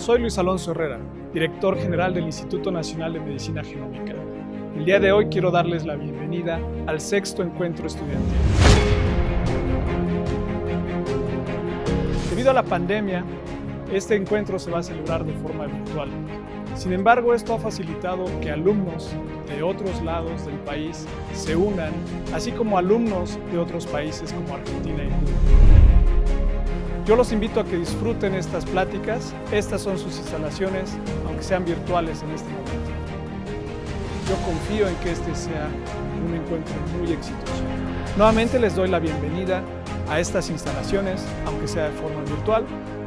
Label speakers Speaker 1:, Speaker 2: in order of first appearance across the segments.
Speaker 1: Soy Luis Alonso Herrera, director general del Instituto Nacional de Medicina Genómica. El día de hoy quiero darles la bienvenida al sexto encuentro estudiantil. Debido a la pandemia, este encuentro se va a celebrar de forma virtual. Sin embargo, esto ha facilitado que alumnos de otros lados del país se unan, así como alumnos de otros países como Argentina y Cuba. Yo los invito a que disfruten estas pláticas. Estas son sus instalaciones, aunque sean virtuales en este momento. Yo confío en que este sea un encuentro muy exitoso. Nuevamente les doy la bienvenida a estas instalaciones, aunque sea de forma virtual,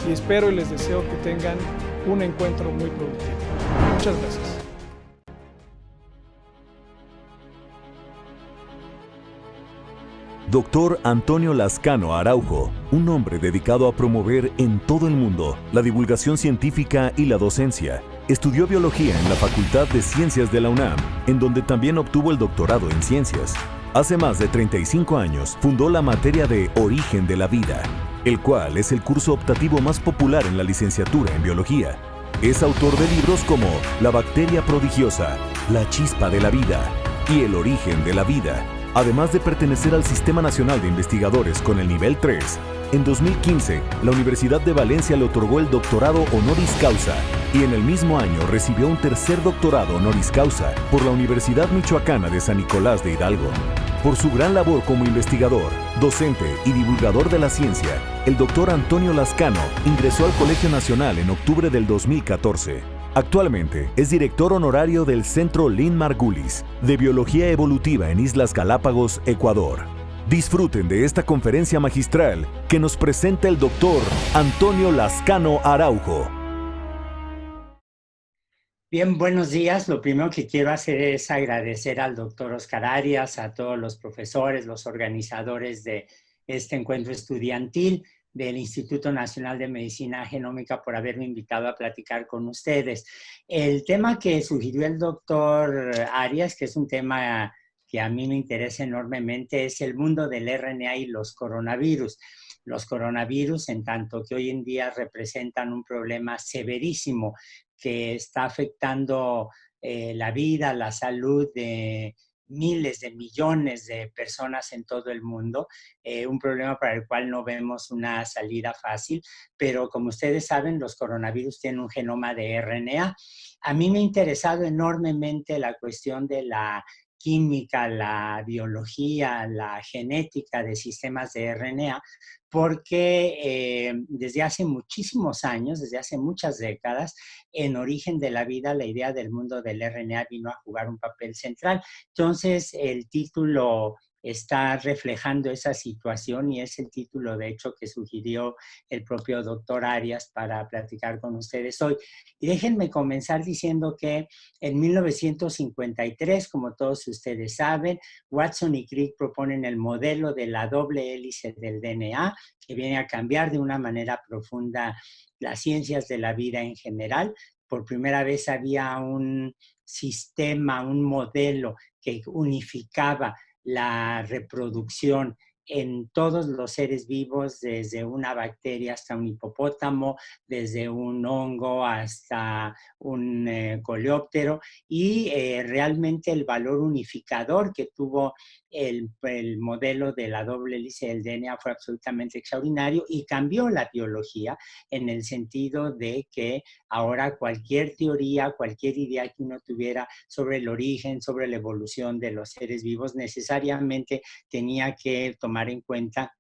Speaker 1: y espero y les deseo que tengan un encuentro muy productivo. Muchas gracias.
Speaker 2: Dr. Antonio Lascano Araujo, un hombre dedicado a promover en todo el mundo la divulgación científica y la docencia. Estudió biología en la Facultad de Ciencias de la UNAM, en donde también obtuvo el doctorado en ciencias. Hace más de 35 años fundó la materia de Origen de la Vida, el cual es el curso optativo más popular en la licenciatura en biología. Es autor de libros como La bacteria prodigiosa, La chispa de la vida y El origen de la vida. Además de pertenecer al Sistema Nacional de Investigadores con el nivel 3, en 2015 la Universidad de Valencia le otorgó el doctorado honoris causa y en el mismo año recibió un tercer doctorado honoris causa por la Universidad Michoacana de San Nicolás de Hidalgo. Por su gran labor como investigador, docente y divulgador de la ciencia, el Dr. Antonio Lascano ingresó al Colegio Nacional en octubre del 2014. Actualmente es director honorario del Centro Lynn Margulis de Biología Evolutiva en Islas Galápagos, Ecuador. Disfruten de esta conferencia magistral que nos presenta el Dr. Antonio Lascano Araujo.
Speaker 3: Bien, buenos días. Lo primero que quiero hacer es agradecer al doctor Oscar Arias, a todos los profesores, los organizadores de este encuentro estudiantil del Instituto Nacional de Medicina Genómica por haberme invitado a platicar con ustedes. El tema que sugirió el doctor Arias, que es un tema que a mí me interesa enormemente, es el mundo del RNA y los coronavirus. Los coronavirus, en tanto que hoy en día representan un problema severísimo que está afectando la vida, la salud de miles de millones de personas en todo el mundo, un problema para el cual no vemos una salida fácil, pero como ustedes saben, los coronavirus tienen un genoma de RNA. A mí me ha interesado enormemente la cuestión de la química, la biología, la genética de sistemas de RNA, porque desde hace muchísimos años, desde hace muchas décadas, en Origen de la Vida, la idea del mundo del RNA vino a jugar un papel central. Entonces, el título está reflejando esa situación y es el título, de hecho, que sugirió el propio doctor Arias para platicar con ustedes hoy. Y déjenme comenzar diciendo que en 1953, como todos ustedes saben, Watson y Crick proponen el modelo de la doble hélice del DNA, que viene a cambiar de una manera profunda las ciencias de la vida en general. Por primera vez había un sistema, un modelo que unificaba la reproducción en todos los seres vivos, desde una bacteria hasta un hipopótamo, desde un hongo hasta un coleóptero, y realmente el valor unificador que tuvo el modelo de la doble hélice del DNA fue absolutamente extraordinario y cambió la biología en el sentido de que ahora cualquier teoría, cualquier idea que uno tuviera sobre el origen, sobre la evolución de los seres vivos, necesariamente tenía que tomar en cuenta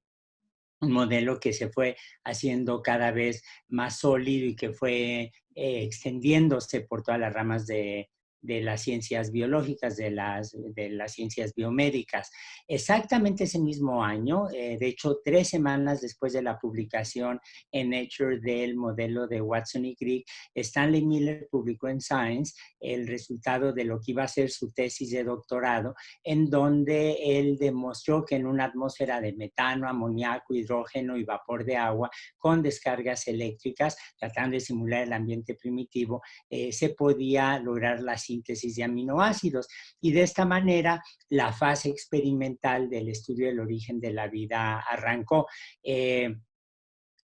Speaker 3: un modelo que se fue haciendo cada vez más sólido y que fue extendiéndose por todas las ramas de las ciencias biológicas, de las ciencias biomédicas. Exactamente ese mismo año, de hecho 3 semanas después de la publicación en Nature del modelo de Watson y Crick, Stanley Miller publicó en Science el resultado de lo que iba a ser su tesis de doctorado, en donde él demostró que en una atmósfera de metano, amoníaco, hidrógeno y vapor de agua, con descargas eléctricas, tratando de simular el ambiente primitivo, se podía lograr la síntesis de aminoácidos. Y de esta manera, la fase experimental del estudio del origen de la vida arrancó.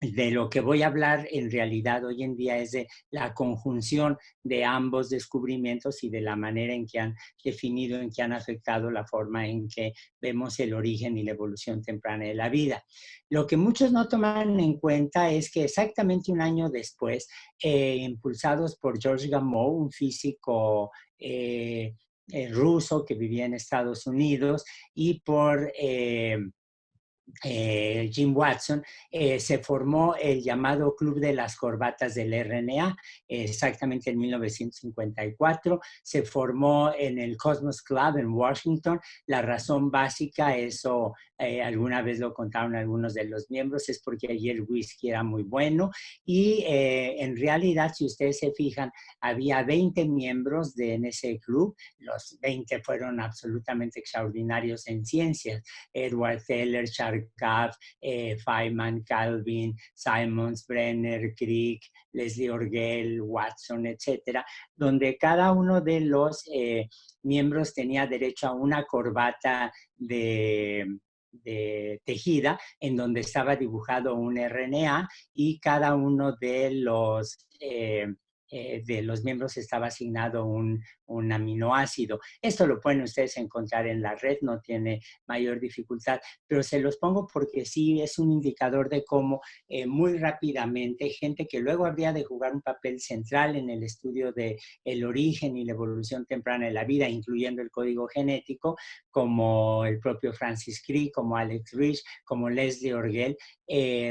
Speaker 3: de lo que voy a hablar en realidad hoy en día es de la conjunción de ambos descubrimientos y de la manera en que han definido, en que han afectado la forma en que vemos el origen y la evolución temprana de la vida. Lo que muchos no toman en cuenta es que exactamente un año después, impulsados por George Gamow, un físico ruso que vivía en Estados Unidos, y por Jim Watson, se formó el llamado Club de las Corbatas del RNA, exactamente en 1954. Se formó en el Cosmos Club en Washington. La razón básica, eso alguna vez lo contaron algunos de los miembros, es porque allí el whisky era muy bueno y en realidad, si ustedes se fijan, había 20 miembros en ese club. Los 20 fueron absolutamente extraordinarios en ciencias. Edward Teller, Chargaff, Feynman, Calvin, Simons, Brenner, Crick, Leslie Orgel, Watson, etcétera, donde cada uno de los miembros tenía derecho a una corbata de tejida en donde estaba dibujado un RNA y cada uno de los miembros estaba asignado un aminoácido. Esto lo pueden ustedes encontrar en la red, no tiene mayor dificultad, pero se los pongo porque sí es un indicador de cómo muy rápidamente gente que luego habría de jugar un papel central en el estudio del origen y la evolución temprana de la vida, incluyendo el código genético, como el propio Francis Crick, como Alex Rich, como Leslie Orgel,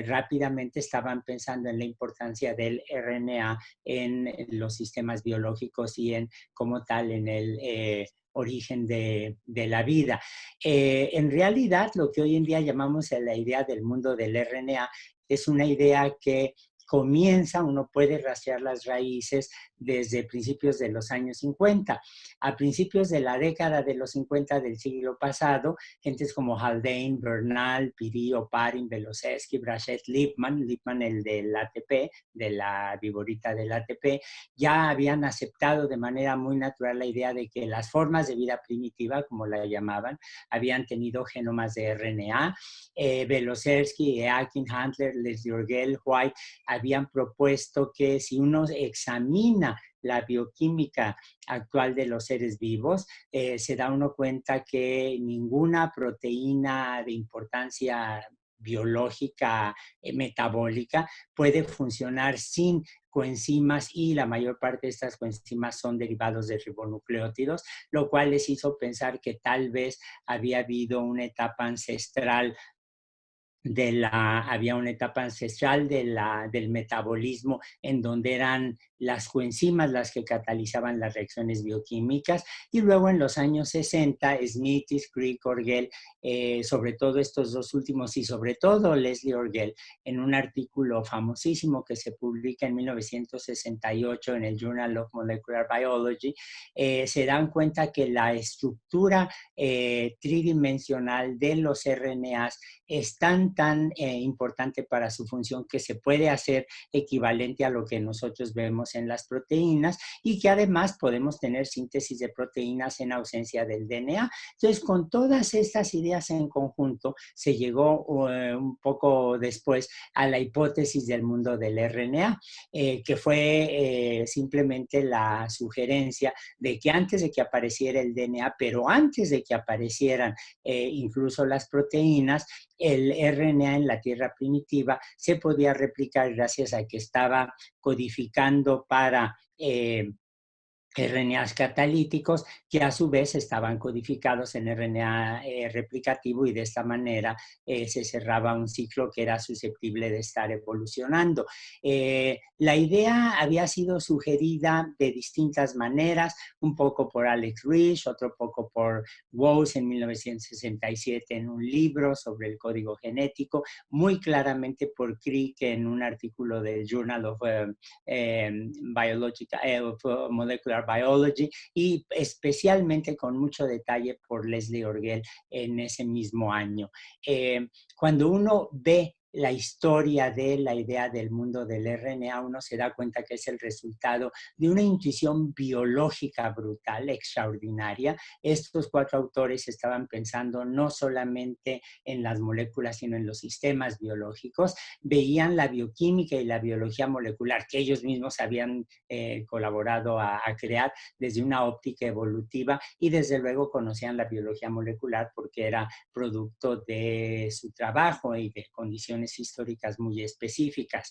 Speaker 3: rápidamente estaban pensando en la importancia del RNA en los sistemas biológicos y en como tal en el origen de la vida. En realidad, lo que hoy en día llamamos la idea del mundo del RNA es una idea que comienza, uno puede rastrear las raíces desde principios de los años 50. A principios de la década de los 50 del siglo pasado, gentes como Haldane, Bernal, Piri, Oparin, Belossevsky, Brachet, Lippmann el del ATP, de la viborita del ATP, ya habían aceptado de manera muy natural la idea de que las formas de vida primitiva, como la llamaban, habían tenido genomas de RNA. Belossevsky, Akin, Handler, Leslie Orgel, White habían propuesto que si uno examina la bioquímica actual de los seres vivos, se da uno cuenta que ninguna proteína de importancia biológica, metabólica, puede funcionar sin coenzimas y la mayor parte de estas coenzimas son derivados de ribonucleótidos, lo cual les hizo pensar que tal vez había habido una etapa ancestral había una etapa ancestral del metabolismo en donde eran las coenzimas las que catalizaban las reacciones bioquímicas, y luego en los años 60 Smith, Crick, Orgel, sobre todo estos dos últimos y sobre todo Leslie Orgel, en un artículo famosísimo que se publica en 1968 en el Journal of Molecular Biology, se dan cuenta que la estructura tridimensional de los RNAs es tan importante para su función que se puede hacer equivalente a lo que nosotros vemos en las proteínas y que además podemos tener síntesis de proteínas en ausencia del DNA. Entonces, con todas estas ideas en conjunto, se llegó un poco después a la hipótesis del mundo del RNA, que fue simplemente la sugerencia de que antes de que apareciera el DNA, pero antes de que aparecieran incluso las proteínas, el RNA en la Tierra primitiva se podía replicar gracias a que estaba codificando para RNAs catalíticos que a su vez estaban codificados en RNA replicativo, y de esta manera se cerraba un ciclo que era susceptible de estar evolucionando. La idea había sido sugerida de distintas maneras, un poco por Alex Rich, otro poco por Woese en 1967 en un libro sobre el código genético, muy claramente por Crick en un artículo del Journal of Molecular Biology, y especialmente con mucho detalle por Leslie Orgel en ese mismo año. Cuando uno ve la historia de la idea del mundo del RNA, uno se da cuenta que es el resultado de una intuición biológica brutal, extraordinaria. Estos 4 autores estaban pensando no solamente en las moléculas, sino en los sistemas biológicos. Veían la bioquímica y la biología molecular que ellos mismos habían colaborado a crear desde una óptica evolutiva, y desde luego conocían la biología molecular porque era producto de su trabajo y de condiciones históricas muy específicas.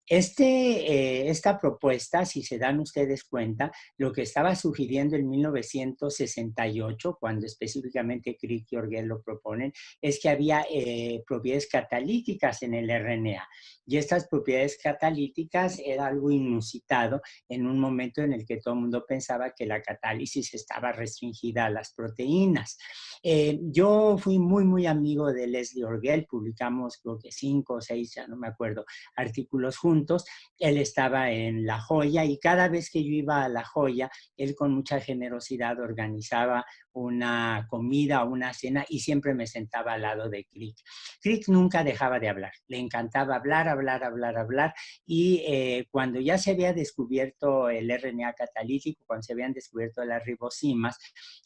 Speaker 3: Esta propuesta, si se dan ustedes cuenta, lo que estaba sugiriendo en 1968, cuando específicamente Crick y Orgel lo proponen, es que había propiedades catalíticas en el RNA. Y estas propiedades catalíticas era algo inusitado en un momento en el que todo el mundo pensaba que la catálisis estaba restringida a las proteínas. Yo fui muy amigo de Leslie Orgel, publicamos creo que 5 o 6, ya no me acuerdo, artículos juntos. Él estaba en La Joya y cada vez que yo iba a La Joya, él con mucha generosidad organizaba una comida o una cena y siempre me sentaba al lado de Crick. Crick nunca dejaba de hablar, le encantaba hablar y cuando ya se había descubierto el RNA catalítico, cuando se habían descubierto las ribosimas,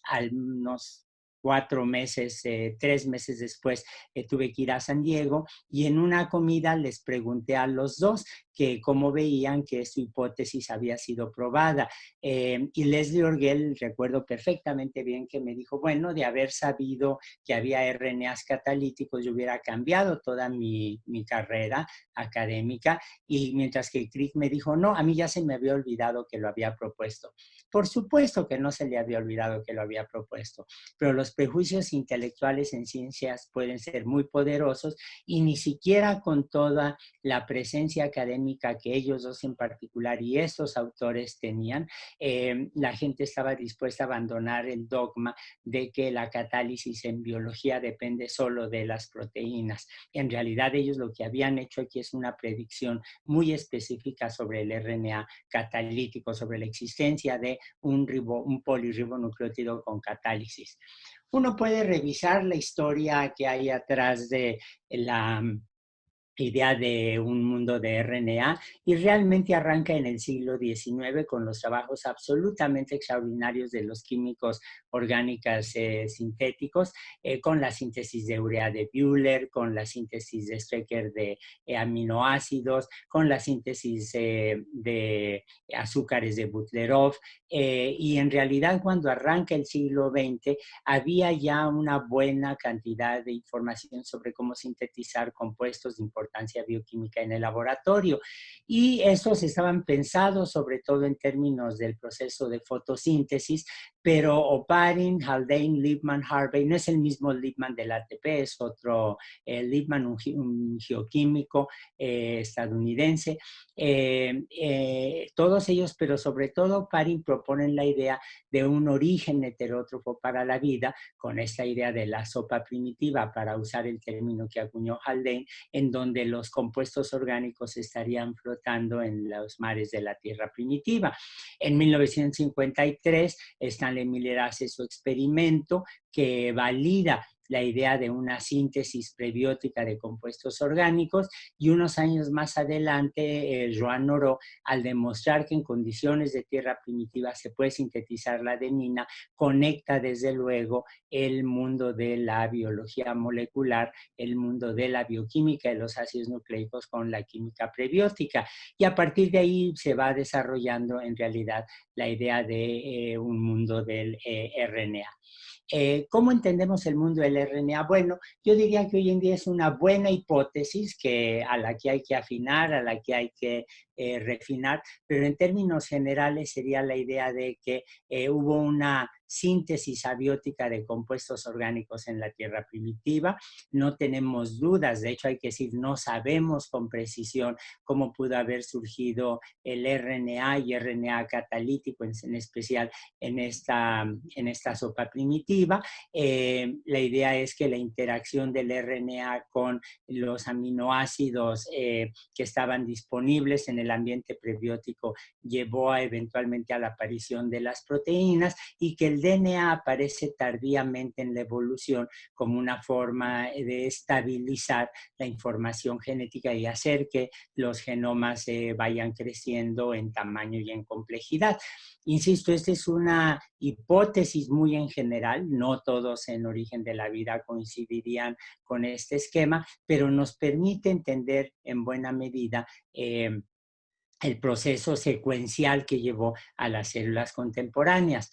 Speaker 3: al unos 4 meses, 3 meses después, tuve que ir a San Diego y en una comida les pregunté a los dos que cómo veían que su hipótesis había sido probada. Y Leslie Orgel, recuerdo perfectamente bien que me dijo, bueno, de haber sabido que había RNAs catalíticos, yo hubiera cambiado toda mi carrera académica, y mientras que Crick me dijo, no, a mí ya se me había olvidado que lo había propuesto. Por supuesto que no se le había olvidado que lo había propuesto, pero los prejuicios intelectuales en ciencias pueden ser muy poderosos y ni siquiera con toda la presencia académica que ellos dos en particular y estos autores tenían, la gente estaba dispuesta a abandonar el dogma de que la catálisis en biología depende solo de las proteínas. En realidad ellos lo que habían hecho aquí es una predicción muy específica sobre el RNA catalítico, sobre la existencia de un polirribonucleótido con catálisis. Uno puede revisar la historia que hay atrás de la idea de un mundo de RNA y realmente arranca en el siglo XIX con los trabajos absolutamente extraordinarios de los químicos orgánicos sintéticos, con la síntesis de urea de Buehler, con la síntesis de Strecker de aminoácidos, con la síntesis de azúcares de Butlerov, y en realidad cuando arranca el siglo XX había ya una buena cantidad de información sobre cómo sintetizar compuestos de importancia bioquímica en el laboratorio, y estos estaban pensados sobre todo en términos del proceso de fotosíntesis, pero Oparin, Haldane, Liebman, Harvey, no es el mismo Liebman del ATP, es otro Liebman, un geoquímico estadounidense. Todos ellos, pero sobre todo Oparin, proponen la idea de un origen heterótrofo para la vida, con esta idea de la sopa primitiva, para usar el término que acuñó Haldane, en donde los compuestos orgánicos estarían flotando en los mares de la Tierra primitiva. En 1953, Stanley Miller hace su experimento que valida la idea de una síntesis prebiótica de compuestos orgánicos, y unos años más adelante Joan Noró, al demostrar que en condiciones de tierra primitiva se puede sintetizar la adenina, conecta desde luego el mundo de la biología molecular, el mundo de la bioquímica de los ácidos nucleicos con la química prebiótica, y a partir de ahí se va desarrollando en realidad la idea de un mundo del RNA. ¿Cómo entendemos el mundo del RNA? Bueno, yo diría que hoy en día es una buena hipótesis a la que hay que afinar, a la que hay que refinar, pero en términos generales sería la idea de que hubo una síntesis abiótica de compuestos orgánicos en la Tierra primitiva. No tenemos dudas, de hecho hay que decir, no sabemos con precisión cómo pudo haber surgido el RNA y RNA catalítico, en especial en esta sopa primitiva. La idea es que la interacción del RNA con los aminoácidos que estaban disponibles en el el ambiente prebiótico llevó eventualmente a la aparición de las proteínas y que el DNA aparece tardíamente en la evolución como una forma de estabilizar la información genética y hacer que los genomas vayan creciendo en tamaño y en complejidad. Insisto, esta es una hipótesis muy en general, no todos en Origen de la Vida coincidirían con este esquema, pero nos permite entender en buena medida el proceso secuencial que llevó a las células contemporáneas.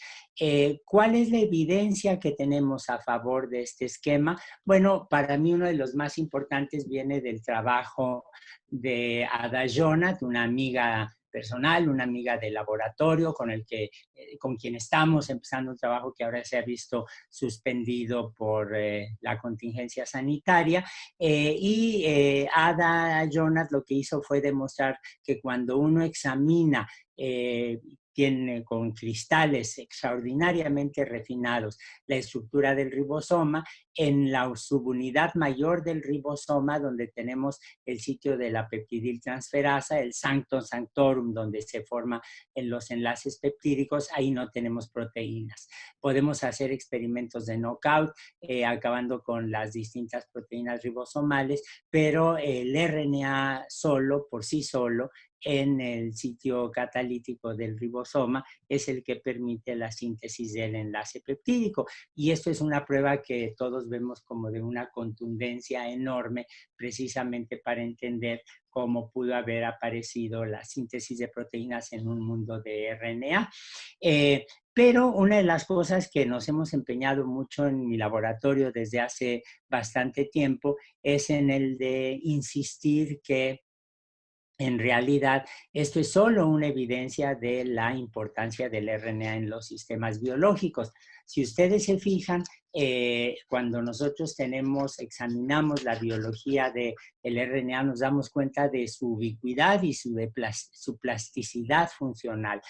Speaker 3: ¿Cuál es la evidencia que tenemos a favor de este esquema? Bueno, para mí uno de los más importantes viene del trabajo de Ada Jonath, una amiga personal, una amiga de laboratorio con quien estamos empezando un trabajo que ahora se ha visto suspendido por la contingencia sanitaria. Ada Jonath lo que hizo fue demostrar que cuando uno examina tiene con cristales extraordinariamente refinados la estructura del ribosoma, en la subunidad mayor del ribosoma, donde tenemos el sitio de la peptidiltransferasa, el sanctum sanctorum, donde se forman los enlaces peptídicos, ahí no tenemos proteínas. Podemos hacer experimentos de knockout, acabando con las distintas proteínas ribosomales, pero el RNA solo, por sí solo, en el sitio catalítico del ribosoma es el que permite la síntesis del enlace peptídico. Y esto es una prueba que todos vemos como de una contundencia enorme, precisamente para entender cómo pudo haber aparecido la síntesis de proteínas en un mundo de RNA. Pero una de las cosas que nos hemos empeñado mucho en mi laboratorio desde hace bastante tiempo es en el de insistir que en realidad, esto es solo una evidencia de la importancia del RNA en los sistemas biológicos. Si ustedes se fijan, cuando nosotros examinamos la biología del RNA, nos damos cuenta de su ubicuidad y su plasticidad funcional.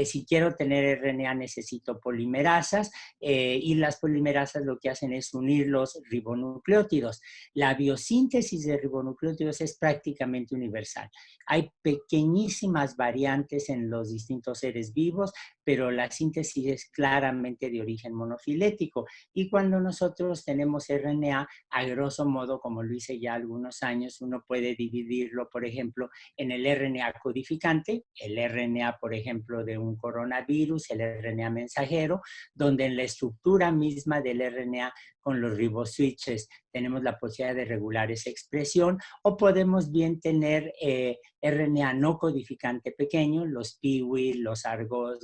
Speaker 3: Si quiero tener RNA, necesito polimerasas, y las polimerasas lo que hacen es unir los ribonucleótidos. La biosíntesis de ribonucleótidos es prácticamente universal. Hay pequeñísimas variantes en los distintos seres vivos, pero la síntesis es claramente de origen monofilético. Y cuando nosotros tenemos RNA, a grosso modo, como lo hice ya algunos años, uno puede dividirlo, por ejemplo, en el RNA codificante, el RNA, por ejemplo, de un coronavirus, el RNA mensajero, donde en la estructura misma del RNA con los riboswitches tenemos la posibilidad de regular esa expresión, o podemos bien tener RNA no codificante pequeño, los PIWIL, los ARGOS,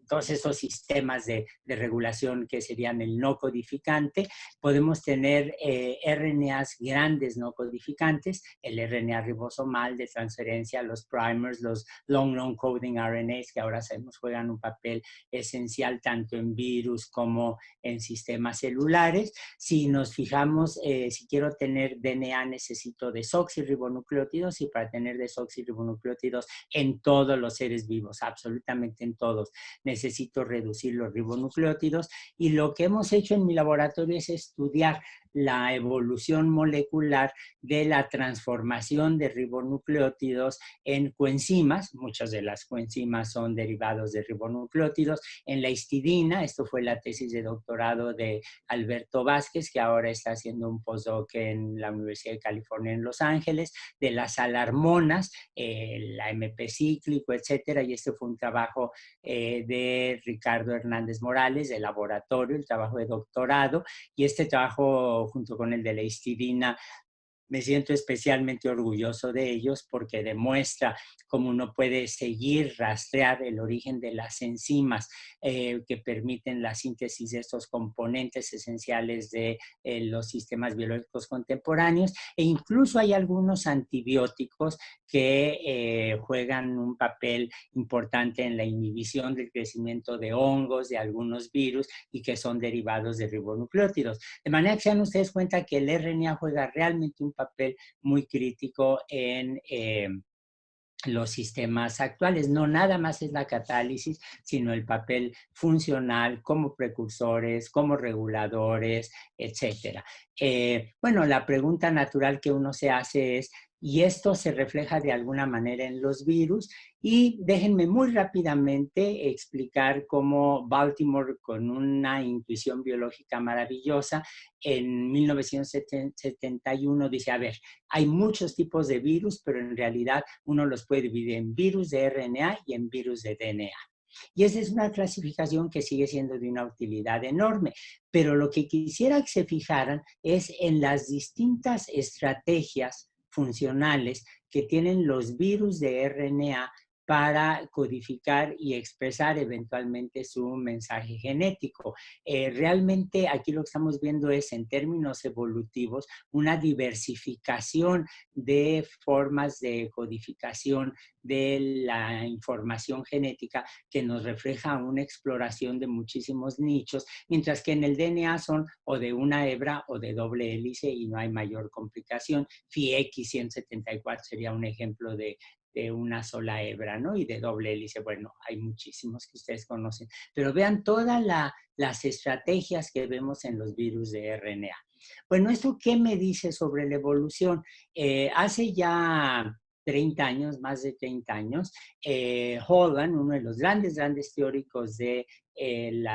Speaker 3: todos esos sistemas de regulación que serían el no codificante. Podemos tener RNAs grandes no codificantes, el RNA ribosomal de transferencia, los primers, los long non-coding RNAs, que ahora sabemos juegan un papel esencial tanto en virus como en sistemas celulares. Si nos fijamos, si quiero tener DNA, necesito desoxirribonucleótidos, y para tener desoxirribonucleótidos en todos los seres vivos, absolutamente en todos, necesito reducir los ribonucleótidos. Y lo que hemos hecho en mi laboratorio es estudiar la evolución molecular de la transformación de ribonucleótidos en coenzimas. Muchas de las coenzimas son derivados de ribonucleótidos. En la histidina, esto fue la tesis de doctorado de Alberto Vázquez, que ahora está haciendo un postdoc en la Universidad de California en Los Ángeles, de las alarmonas, la MP cíclico, etcétera. Y este fue un trabajo de Ricardo Hernández Morales, de laboratorio, el trabajo de doctorado. Y este trabajo, junto con el de la histidina, me siento especialmente orgulloso de ellos porque demuestra cómo uno puede seguir, rastrear el origen de las enzimas que permiten la síntesis de estos componentes esenciales de los sistemas biológicos contemporáneos. E incluso hay algunos antibióticos que juegan un papel importante en la inhibición del crecimiento de hongos, de algunos virus, y que son derivados de ribonucleótidos. De manera que se dan ustedes cuenta que el RNA juega realmente un papel muy crítico en los sistemas actuales. No nada más es la catálisis, sino el papel funcional como precursores, como reguladores, etc. Bueno, la pregunta natural que uno se hace es, y esto se refleja de alguna manera en los virus. Y déjenme muy rápidamente explicar cómo Baltimore, con una intuición biológica maravillosa, en 1971 dice, a ver, hay muchos tipos de virus, pero en realidad uno los puede dividir en virus de RNA y en virus de DNA. Y esa es una clasificación que sigue siendo de una utilidad enorme. Pero lo que quisiera que se fijaran es en las distintas estrategias funcionales que tienen los virus de RNA para codificar y expresar eventualmente su mensaje genético. Realmente aquí lo que estamos viendo es, en términos evolutivos, una diversificación de formas de codificación de la información genética que nos refleja una exploración de muchísimos nichos, mientras que en el DNA son o de una hebra o de doble hélice y no hay mayor complicación. FIX 174 sería un ejemplo de una sola hebra, ¿no? Y de doble hélice, bueno, hay muchísimos que ustedes conocen. Pero vean todas las estrategias que vemos en los virus de RNA. Bueno, ¿esto qué me dice sobre la evolución? Hace ya 30 años, más de 30 años, Holland, uno de los grandes teóricos de el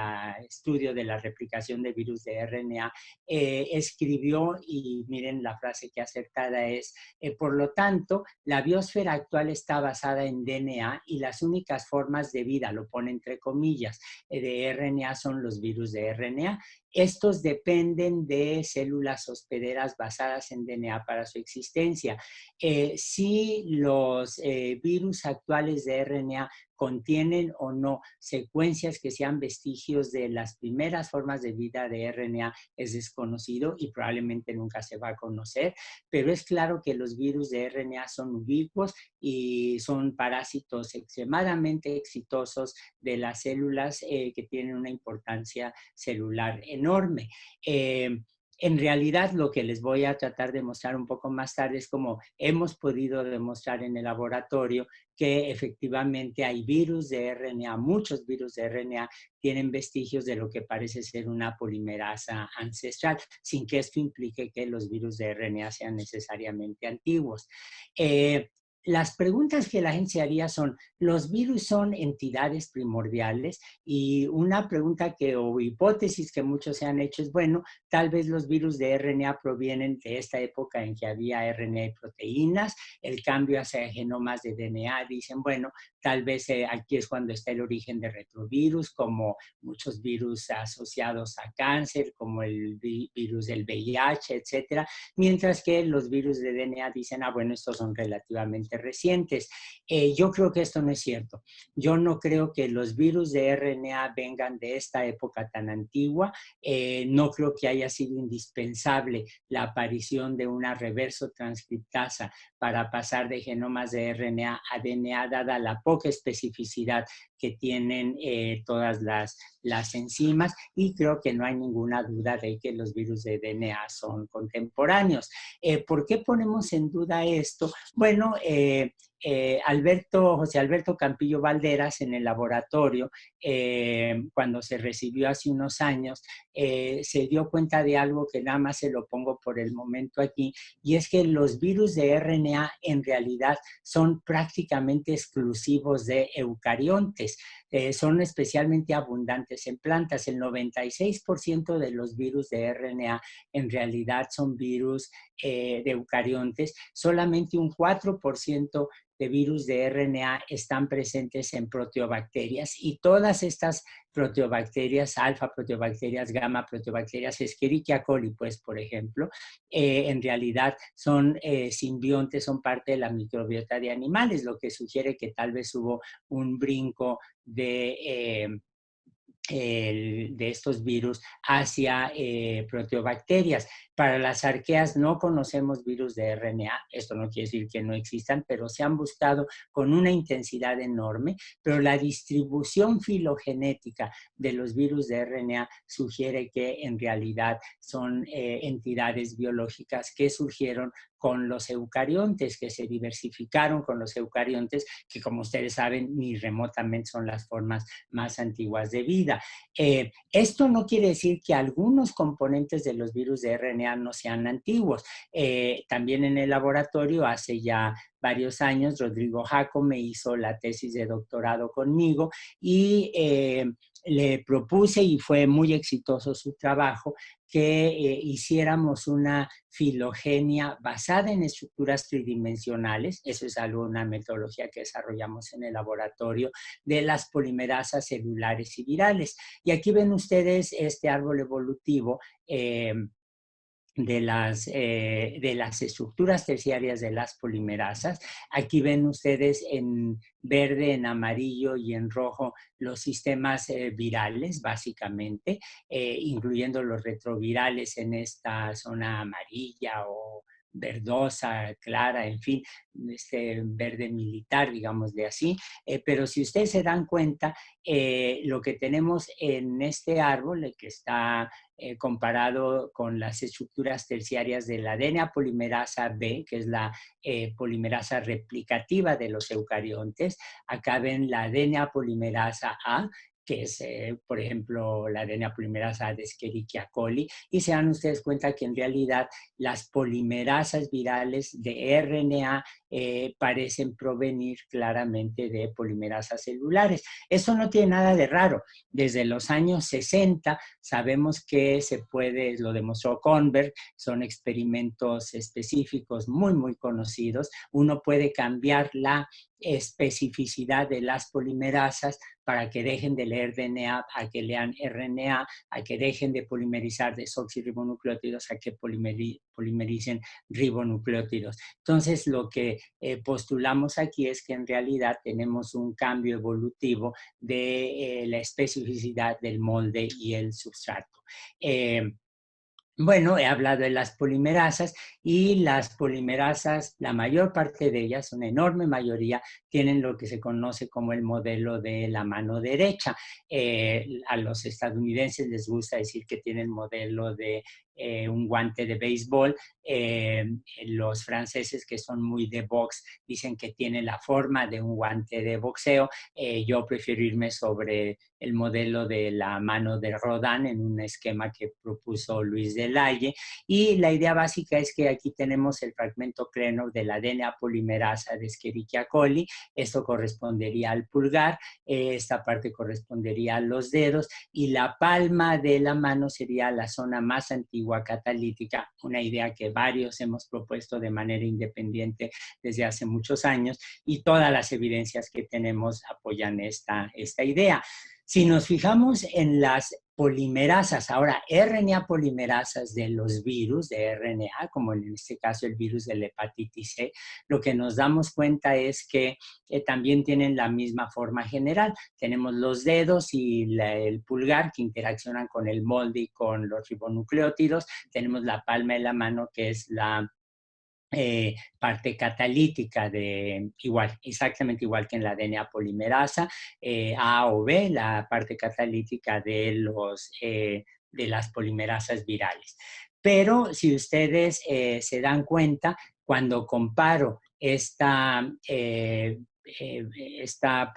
Speaker 3: estudio de la replicación de virus de RNA, escribió, y miren la frase que acertada es, por lo tanto, la biosfera actual está basada en DNA y las únicas formas de vida, lo pone entre comillas, de RNA son los virus de RNA. Estos dependen de células hospederas basadas en DNA para su existencia. Si los virus actuales de RNA contienen o no secuencias que sean vestigios de las primeras formas de vida de RNA es desconocido y probablemente nunca se va a conocer, pero es claro que los virus de RNA son ubicuos y son parásitos extremadamente exitosos de las células que tienen una importancia celular enorme. En realidad, lo que les voy a tratar de mostrar un poco más tarde es cómo hemos podido demostrar en el laboratorio que efectivamente hay virus de RNA, muchos virus de RNA tienen vestigios de lo que parece ser una polimerasa ancestral, sin que esto implique que los virus de RNA sean necesariamente antiguos. Las preguntas que la gente se haría son, ¿los virus son entidades primordiales? Y una pregunta o hipótesis que muchos se han hecho es, bueno, tal vez los virus de RNA provienen de esta época en que había RNA y proteínas, el cambio hacia genomas de DNA, dicen, bueno, tal vez aquí es cuando está el origen de retrovirus, como muchos virus asociados a cáncer, como el virus del VIH, etcétera, mientras que los virus de DNA dicen, bueno, estos son relativamente recientes. Yo creo que esto no es cierto. Yo no creo que los virus de RNA vengan de esta época tan antigua. No creo que haya sido indispensable la aparición de una reverso transcriptasa para pasar de genomas de RNA a DNA, dada la poca especificidad que tienen todas las enzimas, y creo que no hay ninguna duda de que los virus de DNA son contemporáneos. ¿Por qué ponemos en duda esto? Bueno, José Alberto Campillo Valderas, en el laboratorio, cuando se recibió hace unos años, se dio cuenta de algo que nada más se lo pongo por el momento aquí, y es que los virus de RNA en realidad son prácticamente exclusivos de eucariontes. Son especialmente abundantes en plantas. El 96% de los virus de RNA en realidad son virus de eucariontes. Solamente un 4% de virus de RNA están presentes en proteobacterias, y todas estas proteobacterias, alfa proteobacterias, gamma proteobacterias, Escherichia coli, pues, por ejemplo, en realidad son simbiontes, son parte de la microbiota de animales, lo que sugiere que tal vez hubo un brinco de estos virus hacia proteobacterias. Para las arqueas no conocemos virus de RNA, esto no quiere decir que no existan, pero se han buscado con una intensidad enorme, pero la distribución filogenética de los virus de RNA sugiere que en realidad son entidades biológicas que surgieron con los eucariontes, que se diversificaron con los eucariontes, que como ustedes saben, ni remotamente son las formas más antiguas de vida. vida. Esto no quiere decir que algunos componentes de los virus de RNA no sean antiguos. También en el laboratorio, hace ya varios años, Rodrigo Jacome hizo la tesis de doctorado conmigo y le propuse, y fue muy exitoso su trabajo, que hiciéramos una filogenia basada en estructuras tridimensionales. Eso es una metodología que desarrollamos en el laboratorio, de las polimerasas celulares y virales. Y aquí ven ustedes este árbol evolutivo de las estructuras terciarias de las polimerasas. Aquí ven ustedes en verde, en amarillo y en rojo los sistemas virales, básicamente, incluyendo los retrovirales en esta zona amarilla o verdosa, clara, en fin, este verde militar, digamos de así. Pero si ustedes se dan cuenta, lo que tenemos en este árbol, el que está comparado con las estructuras terciarias de la DNA polimerasa B, que es la polimerasa replicativa de los eucariontes. Acá ven la DNA polimerasa A, que es, por ejemplo, la DNA polimerasa de Escherichia coli, y se dan ustedes cuenta que en realidad las polimerasas virales de RNA parecen provenir claramente de polimerasas celulares. Eso no tiene nada de raro. Desde los años 60 sabemos que se puede, lo demostró Kornberg, son experimentos específicos muy conocidos. Uno puede cambiar la especificidad de las polimerasas para que dejen de leer DNA, a que lean RNA, a que dejen de polimerizar desoxirribonucleótidos, a que polimericen ribonucleótidos. Entonces, lo que postulamos aquí es que en realidad tenemos un cambio evolutivo de la especificidad del molde y el substrato. Bueno, he hablado de las polimerasas, y las polimerasas, la mayor parte de ellas, una enorme mayoría, tienen lo que se conoce como el modelo de la mano derecha. A los estadounidenses les gusta decir que tienen modelo de un guante de béisbol. Los franceses, que son muy de box, dicen que tiene la forma de un guante de boxeo. Yo prefiero irme sobre el modelo de la mano de Rodin en un esquema que propuso Luis Delahaye. Y la idea básica es que aquí tenemos el fragmento Krenov de la DNA polimerasa de Escherichia coli. Esto correspondería al pulgar, esta parte correspondería a los dedos, y la palma de la mano sería la zona más antigua catalítica, una idea que varios hemos propuesto de manera independiente desde hace muchos años, y todas las evidencias que tenemos apoyan esta idea. Si nos fijamos en las polimerasas, ahora RNA polimerasas de los virus de RNA, como en este caso el virus de la hepatitis C, lo que nos damos cuenta es que también tienen la misma forma general. Tenemos los dedos y el pulgar que interaccionan con el molde y con los ribonucleótidos. Tenemos la palma de la mano, que es la parte catalítica exactamente igual que en la DNA polimerasa A o B, la parte catalítica de las polimerasas virales. Pero si ustedes se dan cuenta, cuando comparo esta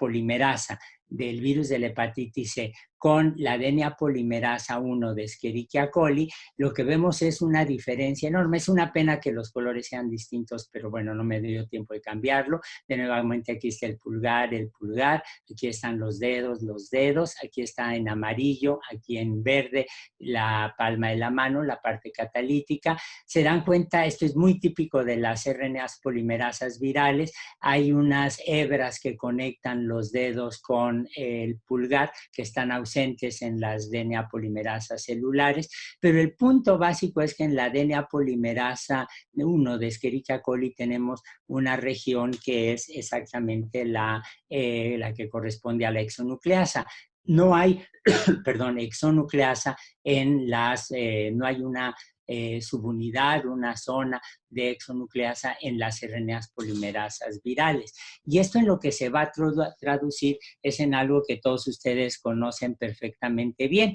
Speaker 3: polimerasa del virus de la hepatitis C con la DNA polimerasa 1 de Escherichia coli, lo que vemos es una diferencia enorme. Es una pena que los colores sean distintos, pero bueno, no me dio tiempo de cambiarlo. De nuevamente aquí está el pulgar, aquí están los dedos, aquí está en amarillo, aquí en verde la palma de la mano, la parte catalítica. Se dan cuenta, esto es muy típico de las RNAs polimerasas virales. Hay unas hebras que conectan los dedos con el pulgar, que están ausentes en las DNA polimerasas celulares, pero el punto básico es que en la DNA polimerasa 1 de Escherichia coli tenemos una región que es exactamente la que corresponde a la exonucleasa. No hay, exonucleasa no hay una subunidad, una zona de exonucleasa en las RNAs polimerasas virales. Y esto en lo que se va a traducir es en algo que todos ustedes conocen perfectamente bien.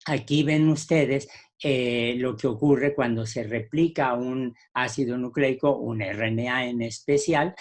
Speaker 3: Aquí ven ustedes lo que ocurre cuando se replica un ácido nucleico, un RNA en especial,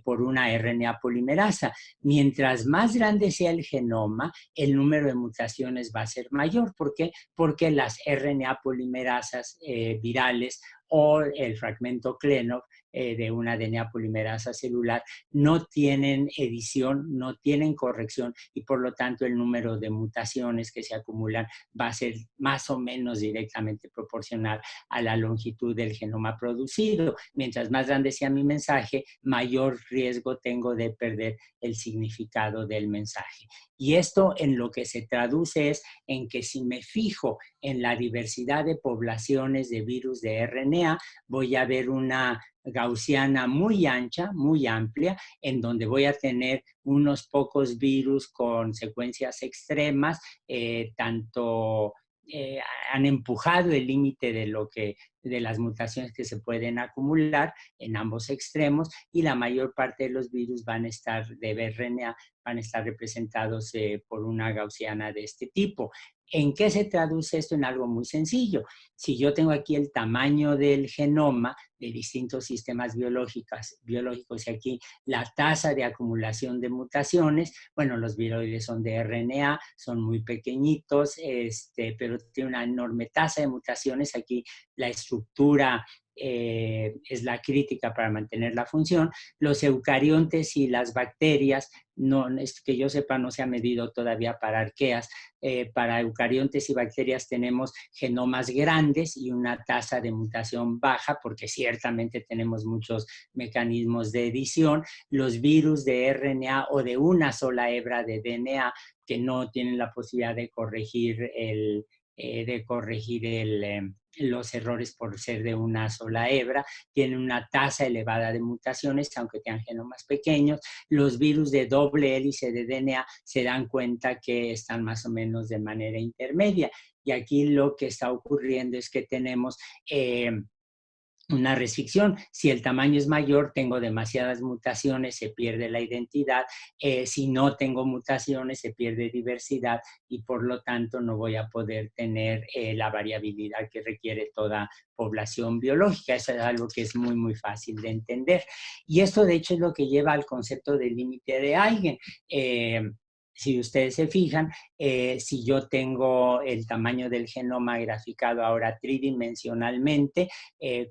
Speaker 3: por una RNA polimerasa. Mientras más grande sea el genoma, el número de mutaciones va a ser mayor. ¿Por qué? Porque las RNA polimerasas virales o el fragmento Klenov de una DNA polimerasa celular no tienen edición, no tienen corrección y por lo tanto el número de mutaciones que se acumulan va a ser más o menos directamente proporcional a la longitud del genoma producido. Mientras más grande sea mi mensaje, mayor riesgo tengo de perder el significado del mensaje. Y esto en lo que se traduce es en que si me fijo en la diversidad de poblaciones de virus de RNA, voy a ver una gaussiana muy ancha, muy amplia, en donde voy a tener unos pocos virus con secuencias extremas, tanto han empujado el límite de las mutaciones que se pueden acumular en ambos extremos y la mayor parte de los virus van a estar de RNA, van a estar representados por una gaussiana de este tipo. ¿En qué se traduce esto? En algo muy sencillo. Si yo tengo aquí el tamaño del genoma de distintos sistemas biológicos y aquí la tasa de acumulación de mutaciones, bueno, los viroides son de RNA, son muy pequeñitos, pero tiene una enorme tasa de mutaciones. Aquí la estructura es la crítica para mantener la función. Los eucariontes y las bacterias, no, que yo sepa, no se ha medido todavía para arqueas. Para eucariontes y bacterias tenemos genomas grandes y una tasa de mutación baja, porque ciertamente tenemos muchos mecanismos de edición. Los virus de RNA o de una sola hebra de DNA que no tienen la posibilidad de corregir los errores por ser de una sola hebra, tienen una tasa elevada de mutaciones, aunque tengan genomas pequeños. Los virus de doble hélice de DNA se dan cuenta que están más o menos de manera intermedia. Y aquí lo que está ocurriendo es que tenemos una restricción. Si el tamaño es mayor, tengo demasiadas mutaciones, se pierde la identidad. Si no tengo mutaciones, se pierde diversidad y por lo tanto no voy a poder tener la variabilidad que requiere toda población biológica. Eso es algo que es muy, muy fácil de entender. Y esto, de hecho, es lo que lleva al concepto del límite de Eigen. Si ustedes se fijan, si yo tengo el tamaño del genoma graficado ahora tridimensionalmente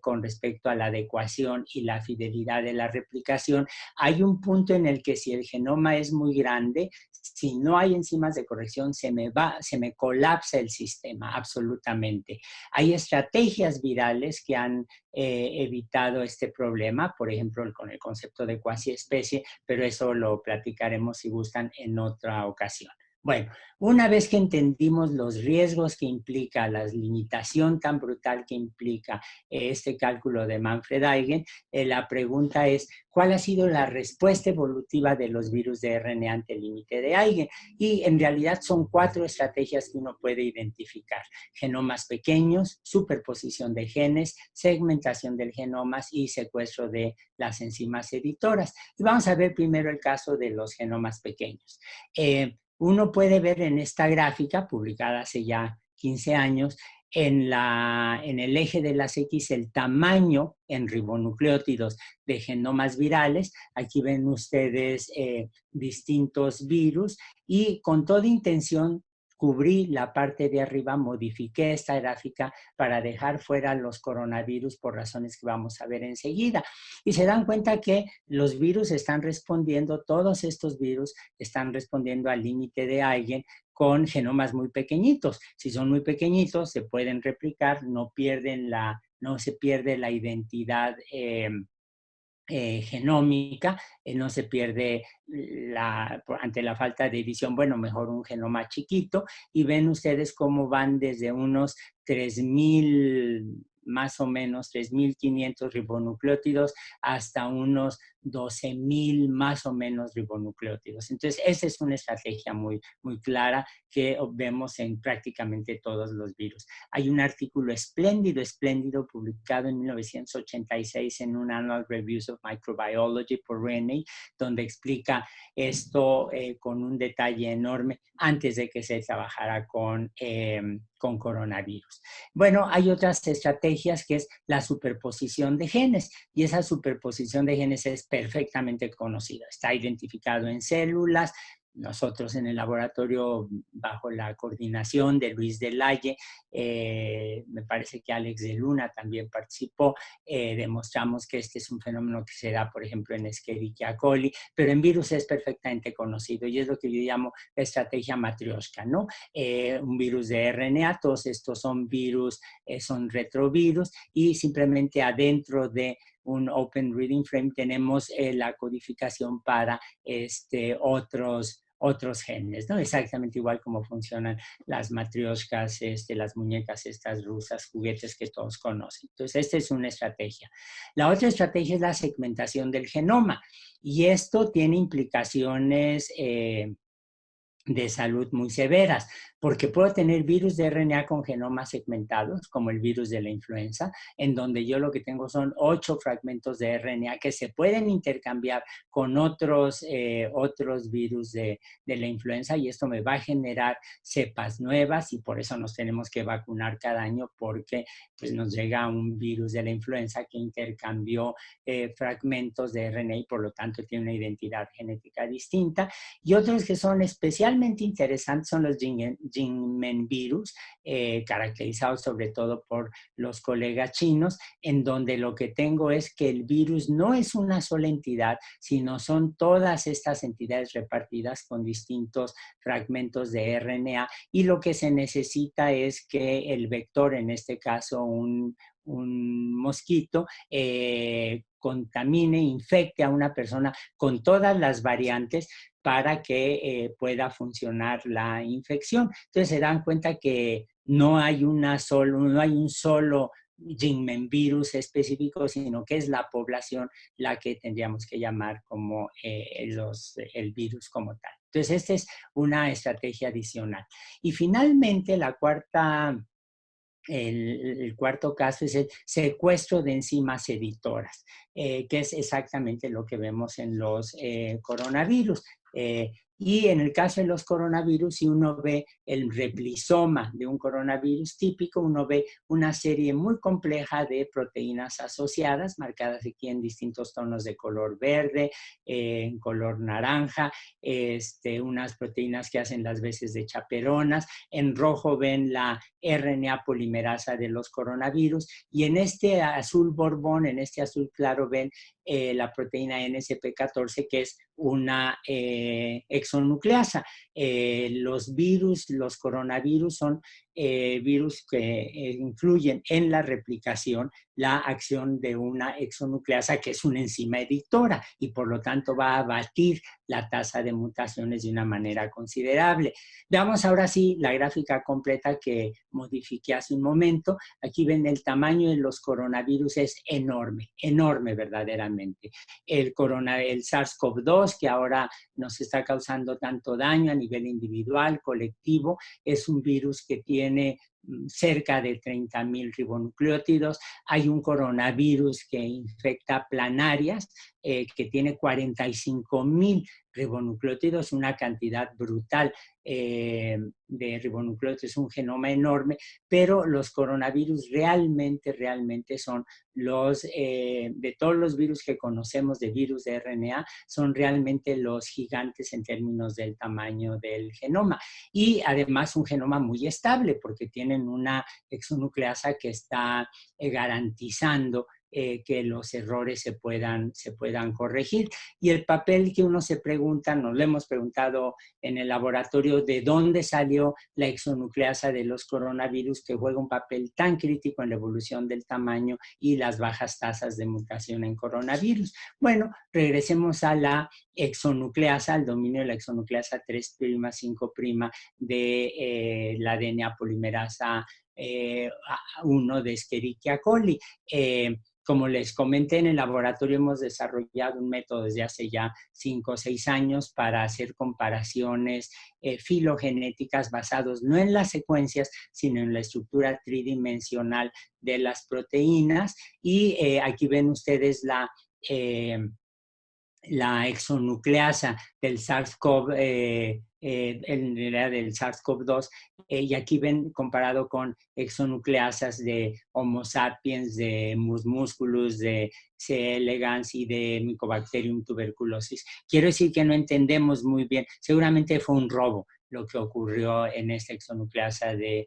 Speaker 3: con respecto a la adecuación y la fidelidad de la replicación, hay un punto en el que si el genoma es muy grande, si no hay enzimas de corrección, se me colapsa el sistema absolutamente. Hay estrategias virales que han evitado este problema, por ejemplo, con el concepto de cuasiespecie, pero eso lo platicaremos si gustan en otra ocasión. Bueno, una vez que entendimos los riesgos que implica, la limitación tan brutal que implica este cálculo de Manfred Eigen, la pregunta es, ¿cuál ha sido la respuesta evolutiva de los virus de RNA ante el límite de Eigen? Y en realidad son 4 estrategias que uno puede identificar. Genomas pequeños, superposición de genes, segmentación del genoma y secuestro de las enzimas editoras. Y vamos a ver primero el caso de los genomas pequeños. Uno puede ver en esta gráfica, publicada hace ya 15 años, en el eje de las X el tamaño en ribonucleótidos de genomas virales. Aquí ven ustedes distintos virus y con toda intención cubrí la parte de arriba, modifiqué esta gráfica para dejar fuera los coronavirus por razones que vamos a ver enseguida. Y se dan cuenta que los virus están respondiendo, todos estos virus están respondiendo al límite de Eigen con genomas muy pequeñitos. Si son muy pequeñitos, se pueden replicar, no se pierde la identidad genómica, no se pierde ante la falta de edición, bueno, mejor un genoma chiquito, y ven ustedes cómo van desde unos 3,000, más o menos 3,500 ribonucleótidos hasta unos 12,000 más o menos ribonucleótidos. Entonces, esa es una estrategia muy, muy clara que vemos en prácticamente todos los virus. Hay un artículo espléndido, publicado en 1986 en un Annual Reviews of Microbiology por Rennie, donde explica esto con un detalle enorme antes de que se trabajara con con coronavirus. Bueno, hay otras estrategias que es la superposición de genes, y esa superposición de genes es perfectamente conocida. Está identificado en células. Nosotros en el laboratorio, bajo la coordinación de Luis Delaye, me parece que Alex de Luna también participó, demostramos que este es un fenómeno que se da, por ejemplo, en Escherichia coli, pero en virus es perfectamente conocido, y es lo que yo llamo la estrategia matrioshka, ¿no? Un virus de RNA, todos estos son virus, son retrovirus, y simplemente adentro de un Open Reading Frame tenemos la codificación para otros genes, ¿no? Exactamente igual como funcionan las matrioshkas, las muñecas estas rusas, juguetes que todos conocen. Entonces, esta es una estrategia. La otra estrategia es la segmentación del genoma, y esto tiene implicaciones de salud muy severas, porque puedo tener virus de RNA con genomas segmentados, como el virus de la influenza, en donde yo lo que tengo son 8 fragmentos de RNA que se pueden intercambiar con otros virus de la influenza, y esto me va a generar cepas nuevas, y por eso nos tenemos que vacunar cada año, porque pues, nos llega un virus de la influenza que intercambió fragmentos de RNA y por lo tanto tiene una identidad genética distinta. Y otros que son especialmente interesantes son los Jinmen virus, caracterizados sobre todo por los colegas chinos, en donde lo que tengo es que el virus no es una sola entidad, sino son todas estas entidades repartidas con distintos fragmentos de RNA, y lo que se necesita es que el vector, en este caso un mosquito, contamine, infecte a una persona con todas las variantes para que pueda funcionar la infección. Entonces se dan cuenta que no hay un solo Jinmen virus específico, sino que es la población la que tendríamos que llamar como el virus como tal. Entonces esta es una estrategia adicional. Y finalmente el cuarto caso es el secuestro de enzimas editoras, que es exactamente lo que vemos en los coronavirus. Y en el caso de los coronavirus, si uno ve el replisoma de un coronavirus típico, uno ve una serie muy compleja de proteínas asociadas, marcadas aquí en distintos tonos de color verde, en color naranja, unas proteínas que hacen las veces de chaperonas. En rojo ven la RNA polimerasa de los coronavirus, y en este azul borbón, en este azul claro, ven la proteína NSP14, que es una exonucleasa. Los coronavirus son virus que influyen en la replicación, la acción de una exonucleasa, que es una enzima editora, y por lo tanto va a abatir la tasa de mutaciones de una manera considerable. Veamos ahora sí la gráfica completa que modifiqué hace un momento. Aquí ven el tamaño de los coronavirus, es enorme, enorme verdaderamente. El SARS-CoV-2, que ahora nos está causando tanto daño a nivel individual, colectivo, es un virus que tiene cerca de 30,000 ribonucleótidos. Hay un coronavirus que infecta planarias, que tiene 45,000 ribonucleótidos, una cantidad brutal de ribonucleótidos, un genoma enorme, pero los coronavirus realmente son de todos los virus que conocemos de virus de RNA, son realmente los gigantes en términos del tamaño del genoma. Y además un genoma muy estable, porque tienen una exonucleasa que está garantizando que los errores se puedan corregir. Y el papel que uno se pregunta, nos lo hemos preguntado en el laboratorio, de dónde salió la exonucleasa de los coronavirus, que juega un papel tan crítico en la evolución del tamaño y las bajas tasas de mutación en coronavirus. Bueno, regresemos a la exonucleasa, al dominio de la exonucleasa 3', 5' de la DNA polimerasa 1 de Escherichia coli. Como les comenté, en el laboratorio hemos desarrollado un método desde hace ya 5 o 6 años para hacer comparaciones filogenéticas basados no en las secuencias, sino en la estructura tridimensional de las proteínas. Y aquí ven ustedes la exonucleasa del SARS-CoV, en realidad del SARS-CoV-2, y aquí ven comparado con exonucleasas de Homo sapiens, de Mus musculus, de C. elegans y de Mycobacterium tuberculosis. Quiero decir que no entendemos muy bien, seguramente fue un robo lo que ocurrió en esta exonucleasa de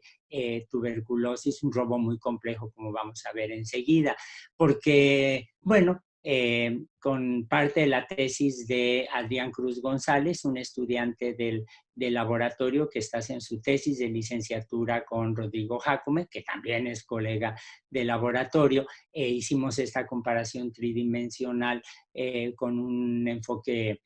Speaker 3: tuberculosis, un robo muy complejo, como vamos a ver enseguida, porque, bueno, con parte de la tesis de Adrián Cruz González, un estudiante del laboratorio que está en su tesis de licenciatura con Rodrigo Jacome, que también es colega del laboratorio. Hicimos esta comparación tridimensional con un enfoque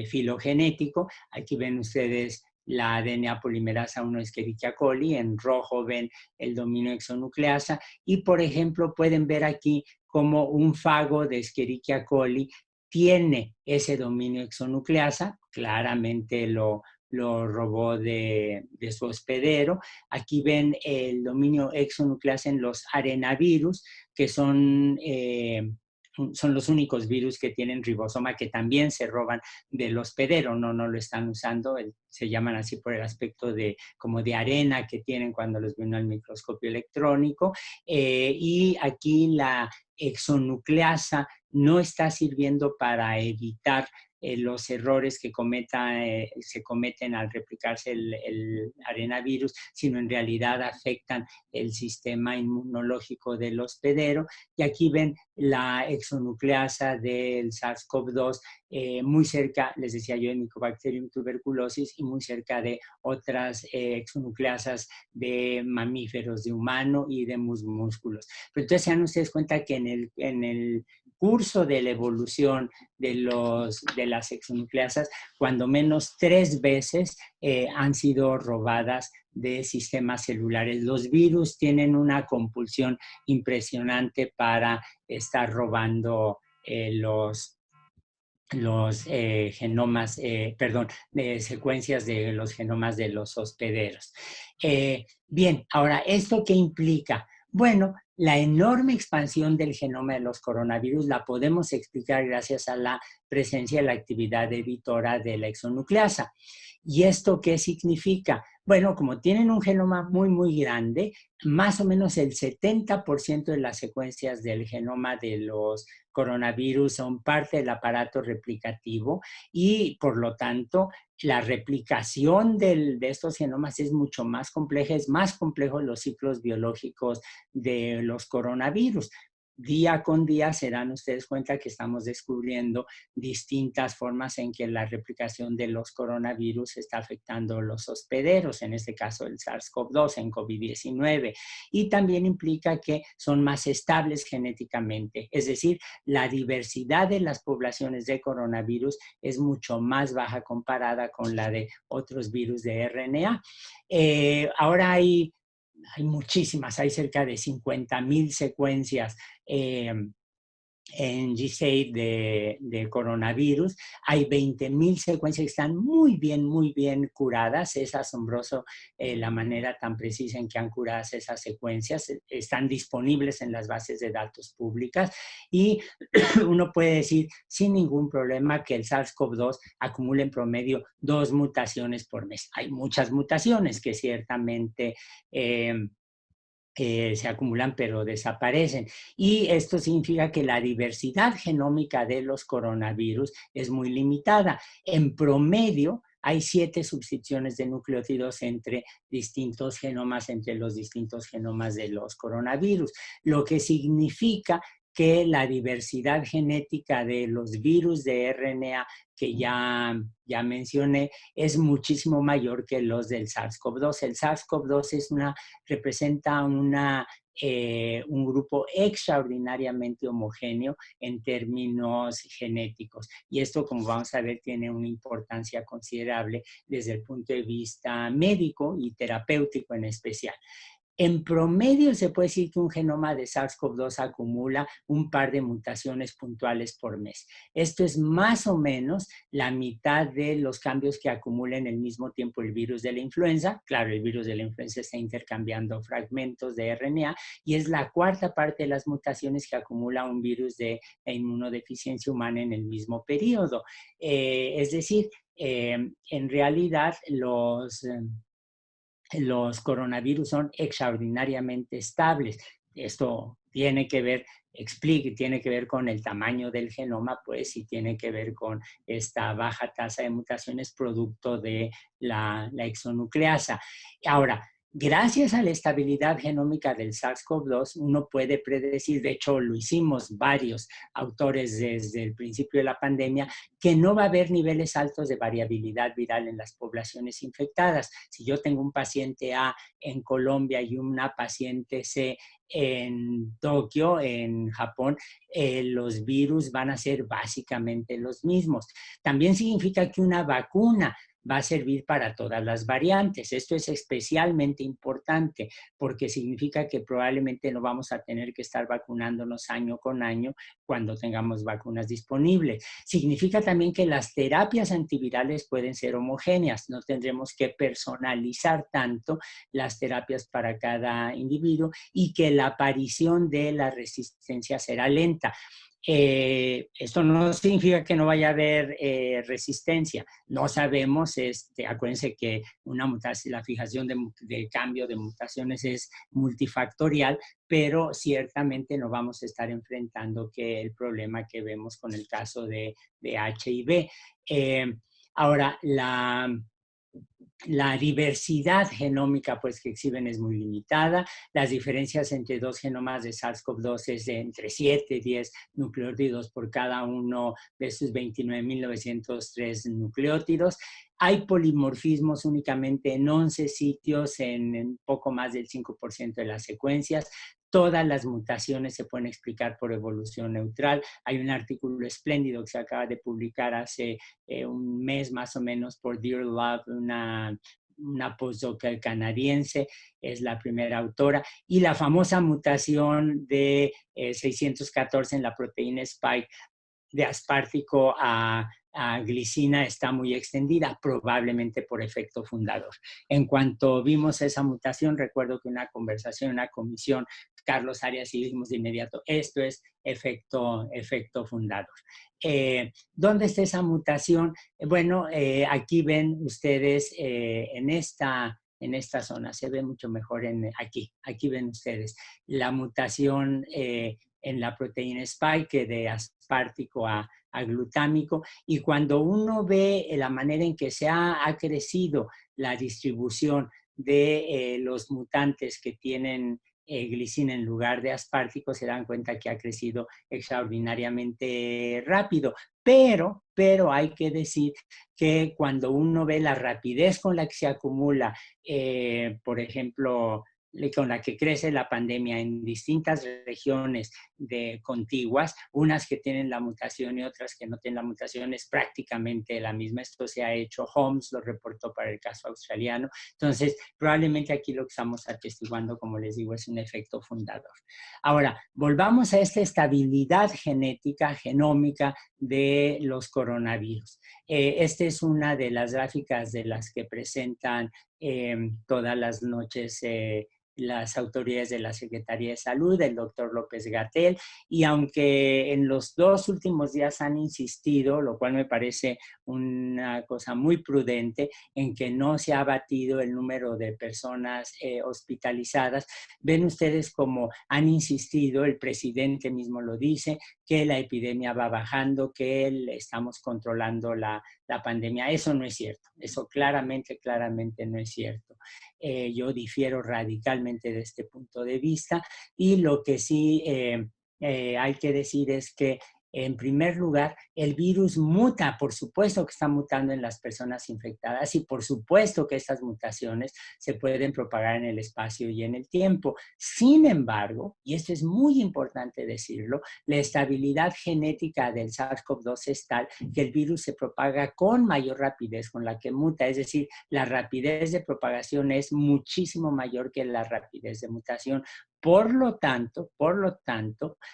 Speaker 3: filogenético. Aquí ven ustedes la DNA polimerasa 1 Escherichia coli, en rojo ven el dominio exonucleasa y, por ejemplo, pueden ver aquí como un fago de Escherichia coli tiene ese dominio exonucleasa, claramente lo robó de su hospedero. Aquí ven el dominio exonucleasa en los arenavirus, que son los únicos virus que tienen ribosoma que también se roban del hospedero, no lo están usando, se llaman así por el aspecto como de arena que tienen cuando los ven al microscopio electrónico. Y aquí la exonucleasa no está sirviendo para evitar los errores que se cometen al replicarse el arenavirus, sino en realidad afectan el sistema inmunológico del hospedero. Y aquí ven la exonucleasa del SARS-CoV-2 muy cerca, les decía yo, de Mycobacterium tuberculosis y muy cerca de otras exonucleasas de mamíferos, de humano y de músculos. Pero entonces se dan ustedes cuenta que en el curso de la evolución de las exonucleasas, cuando menos 3 veces han sido robadas de sistemas celulares. Los virus tienen una compulsión impresionante para estar robando los genomas, secuencias de los genomas de los hospederos. Bien, ahora, ¿esto qué implica? Bueno, la enorme expansión del genoma de los coronavirus la podemos explicar gracias a la presencia de la actividad editora de la exonucleasa. ¿Y esto qué significa? Bueno, como tienen un genoma muy, muy grande, más o menos el 70% de las secuencias del genoma de los coronavirus son parte del aparato replicativo y, por lo tanto, la replicación de estos genomas es mucho más compleja, es más complejo los ciclos biológicos de los coronavirus. Día con día se dan ustedes cuenta que estamos descubriendo distintas formas en que la replicación de los coronavirus está afectando los hospederos, en este caso el SARS-CoV-2 en COVID-19, y también implica que son más estables genéticamente, es decir, la diversidad de las poblaciones de coronavirus es mucho más baja comparada con la de otros virus de RNA. Ahora hay muchísimas, hay cerca de 50,000 secuencias en GSAID de coronavirus. Hay 20,000 secuencias que están muy bien curadas. Es asombroso la manera tan precisa en que han curado esas secuencias. Están disponibles en las bases de datos públicas y uno puede decir sin ningún problema que el SARS-CoV-2 acumula en promedio 2 mutaciones por mes. Hay muchas mutaciones que ciertamente se acumulan pero desaparecen. Y esto significa que la diversidad genómica de los coronavirus es muy limitada. En promedio, hay 7 sustituciones de nucleótidos entre distintos genomas, entre los distintos genomas de los coronavirus, lo que significa que la diversidad genética de los virus de RNA que ya mencioné es muchísimo mayor que los del SARS-CoV-2. El SARS-CoV-2 representa un grupo extraordinariamente homogéneo en términos genéticos. Y esto, como vamos a ver, tiene una importancia considerable desde el punto de vista médico y terapéutico en especial. En promedio se puede decir que un genoma de SARS-CoV-2 acumula un par de mutaciones puntuales por mes. Esto es más o menos la mitad de los cambios que acumula en el mismo tiempo el virus de la influenza. Claro, el virus de la influenza está intercambiando fragmentos de RNA y es la cuarta parte de las mutaciones que acumula un virus de inmunodeficiencia humana en el mismo periodo. Es decir, en realidad los coronavirus son extraordinariamente estables. Esto tiene que ver, tiene que ver con el tamaño del genoma, pues, y tiene que ver con esta baja tasa de mutaciones producto de la exonucleasa. Ahora, gracias a la estabilidad genómica del SARS-CoV-2, uno puede predecir, de hecho lo hicimos varios autores desde el principio de la pandemia, que no va a haber niveles altos de variabilidad viral en las poblaciones infectadas. Si yo tengo un paciente A en Colombia y una paciente C en Tokio, en Japón, los virus van a ser básicamente los mismos. También significa que una vacuna va a servir para todas las variantes. Esto es especialmente importante porque significa que probablemente no vamos a tener que estar vacunándonos año con año cuando tengamos vacunas disponibles. Significa también que las terapias antivirales pueden ser homogéneas. No tendremos que personalizar tanto las terapias para cada individuo y que la aparición de la resistencia será lenta. Esto no significa que no vaya a haber resistencia. No sabemos, acuérdense que la fijación de cambio de mutaciones es multifactorial, pero ciertamente no vamos a estar enfrentando el problema que vemos con el caso de HIV. Ahora, la diversidad genómica pues, que exhiben es muy limitada. Las diferencias entre dos genomas de SARS-CoV-2 es de entre 7 y 10 nucleótidos por cada uno de sus 29.903 nucleótidos. Hay polimorfismos únicamente en 11 sitios, en poco más del 5% de las secuencias. Todas las mutaciones se pueden explicar por evolución neutral. Hay un artículo espléndido que se acaba de publicar hace un mes más o menos por Dear Love, una postdoc canadiense, es la primera autora, y la famosa mutación de 614 en la proteína Spike de aspartico a glicina está muy extendida, probablemente por efecto fundador. En cuanto vimos esa mutación, recuerdo que una conversación, una comisión, Carlos Arias y dijimos de inmediato, esto es efecto fundador. ¿Dónde está esa mutación? Bueno, aquí ven ustedes en esta zona, se ve mucho mejor aquí ven ustedes la mutación en la proteína Spike de aspartico a glutámico, y cuando uno ve la manera en que se ha crecido la distribución de los mutantes que tienen glicina en lugar de aspartico, se dan cuenta que ha crecido extraordinariamente rápido. Pero hay que decir que cuando uno ve la rapidez con la que se acumula, por ejemplo, con la que crece la pandemia en distintas regiones contiguas, unas que tienen la mutación y otras que no tienen la mutación, es prácticamente la misma. Esto se ha hecho, Holmes lo reportó para el caso australiano. Entonces, probablemente aquí lo que estamos atestiguando, como les digo, es un efecto fundador. Ahora, volvamos a esta estabilidad genética, genómica de los coronavirus. Esta es una de las gráficas de las que presentan todas las noches las autoridades de la Secretaría de Salud, el doctor López-Gatell, y aunque en los 2 últimos días han insistido, lo cual me parece una cosa muy prudente, en que no se ha batido el número de personas hospitalizadas, ven ustedes como han insistido, el presidente mismo lo dice, que la epidemia va bajando, que estamos controlando la pandemia. Eso no es cierto, eso claramente no es cierto. Yo difiero radicalmente de este punto de vista, y lo que sí hay que decir es que En primer lugar, el virus muta, por supuesto que está mutando en las personas infectadas y por supuesto que estas mutaciones se pueden propagar en el espacio y en el tiempo. Sin embargo, y esto es muy importante decirlo, la estabilidad genética del SARS-CoV-2 es tal que el virus se propaga con mayor rapidez con la que muta, es decir, la rapidez de propagación es muchísimo mayor que la rapidez de mutación. Por lo tanto,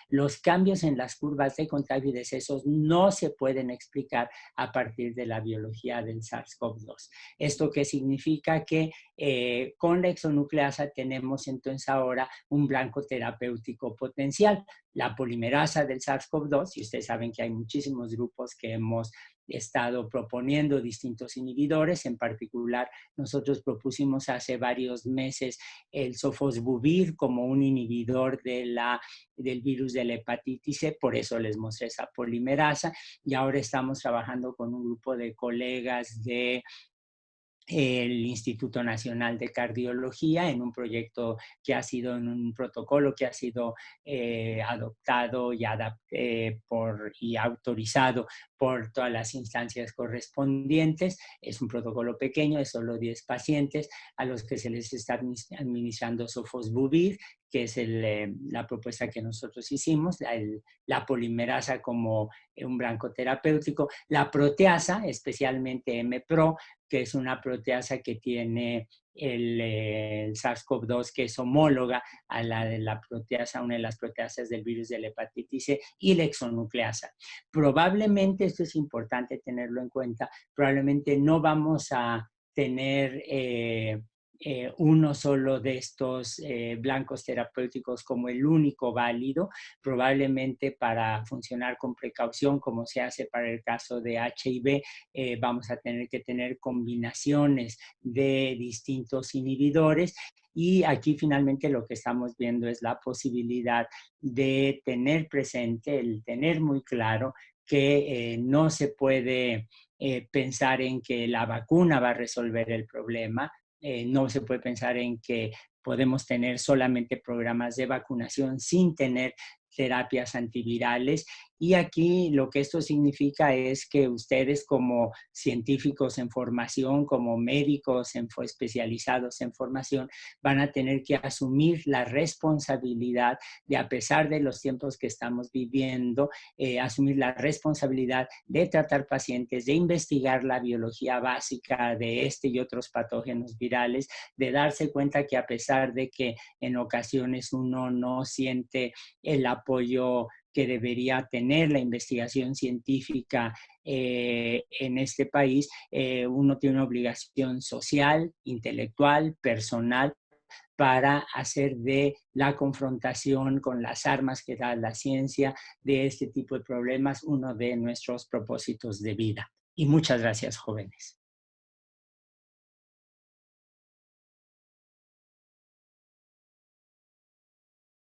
Speaker 3: los cambios en las curvas de contagio y decesos no se pueden explicar a partir de la biología del SARS-CoV-2. ¿Esto qué significa? Que con la exonucleasa tenemos entonces ahora un blanco terapéutico potencial. La polimerasa del SARS-CoV-2, y ustedes saben que hay muchísimos grupos que hemos estado proponiendo distintos inhibidores, en particular nosotros propusimos hace varios meses el sofosbuvir como un inhibidor del virus de la hepatitis C, por eso les mostré esa polimerasa, y ahora estamos trabajando con un grupo de colegas de el Instituto Nacional de Cardiología en un proyecto que ha sido, en un protocolo que ha sido adoptado y autorizado por todas las instancias correspondientes. Es un protocolo pequeño, de solo 10 pacientes a los que se les está administrando sofosbuvir, que es la propuesta que nosotros hicimos, la polimerasa como un blanco terapéutico, la proteasa, especialmente MPRO, que es una proteasa que tiene el SARS-CoV-2, que es homóloga a la de la proteasa, una de las proteasas del virus de la hepatitis C, y la exonucleasa. Probablemente, esto es importante tenerlo en cuenta, probablemente no vamos a tener uno solo de estos blancos terapéuticos como el único válido, probablemente para funcionar con precaución, como se hace para el caso de HIV, vamos a tener que tener combinaciones de distintos inhibidores. Y aquí finalmente lo que estamos viendo es la posibilidad de tener presente, el tener muy claro que no se puede pensar en que la vacuna va a resolver el problema. No se puede pensar en que podemos tener solamente programas de vacunación sin tener terapias antivirales. Y aquí lo que esto significa es que ustedes como científicos en formación, como médicos especializados en formación, van a tener que asumir la responsabilidad de, a pesar de los tiempos que estamos viviendo, asumir la responsabilidad de tratar pacientes, de investigar la biología básica de este y otros patógenos virales, de darse cuenta que a pesar de que en ocasiones uno no siente el apoyo que debería tener la investigación científica en este país, uno tiene una obligación social, intelectual, personal, para hacer de la confrontación con las armas que da la ciencia de este tipo de problemas uno de nuestros propósitos de vida. Y muchas gracias, jóvenes.